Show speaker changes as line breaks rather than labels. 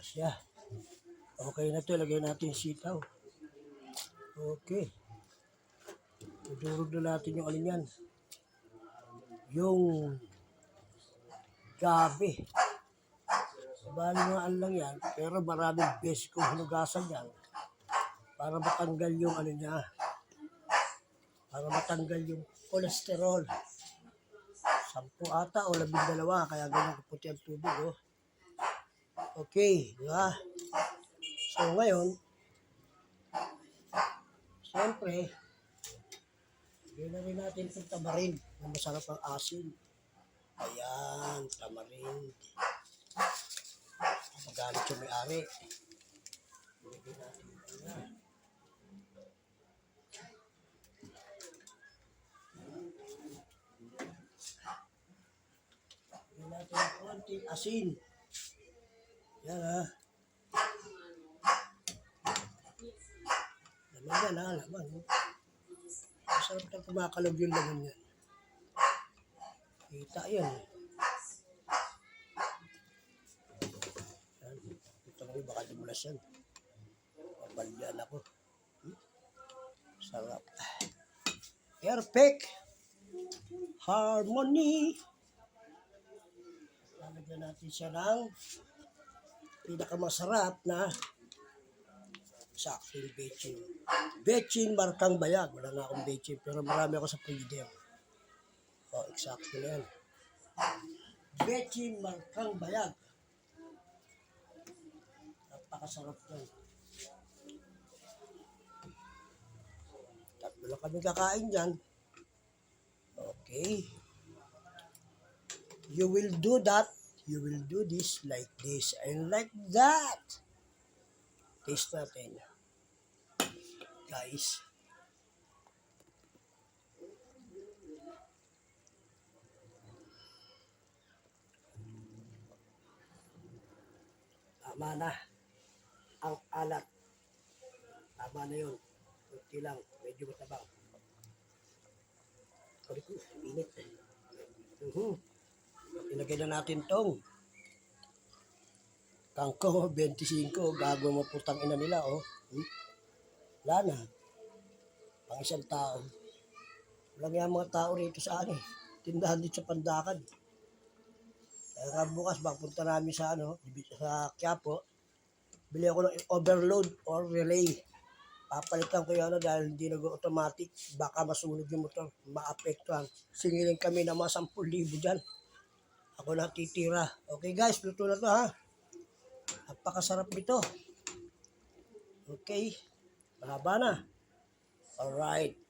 Siya. Okay na to. Lagyan natin sitaw. Okay. Idurog na natin yung ano yan. Yung gabi. Bali nga lang yan. Pero maraming beses kong hinugasan yan. Para matanggal yung ano niya. Para matanggal yung kolesterol. 10 ata o 12. Kaya ganyan kaputi ang tubig. Oh. Okay. Diba? So ngayon, siyempre, bigyan na rin natin itong tamarind na masarap ang asin. Ayan, tamarind. Magalit yung may-ari. Bigyan natin ito na. Bigyan natin ng konting asin. Yan ha. Laman yan ha, laman. Masarap na kumakalog yung laman yan. Kita yan eh. Yan. Ito nga baka dimulas yan. Pabalyan ako. Sarap. Perfect. Harmony. Lalagyan natin siya ng pinakamasarap na saktong bechin. Bechin markang bayag. Wala na akong bechin pero marami ako sa freezer. O, eksakto na yan. Bechin markang bayag. Napakasarap yan. Tatlo lang kami kakain dyan. Okay. You will do that. You will do this like this and like that. Taste natin. Guys. Tama na. Ang alat. Tama na yun. Kunti lang. Medyo matabang. Sorry ko. Init. Ilagay na natin tong kangkong 25. Gago mo putang ina nila. Oh. Wala na. Pang isang tao. Walang yung mga tao rito sa ano. Tindahan dito sa Pandakan. Kaya bukas punta namin sa sa Quiapo. Bili ako ng overload or relay. Papalitan ko yung dahil hindi nag-automatic. Baka masunog yung motor. Maapektuhan. Singilin kami na mga 10,000 dyan. Ako na titira. Okay guys, luto na to ha. Napakasarap nito. Okay. Mahaba na. Alright.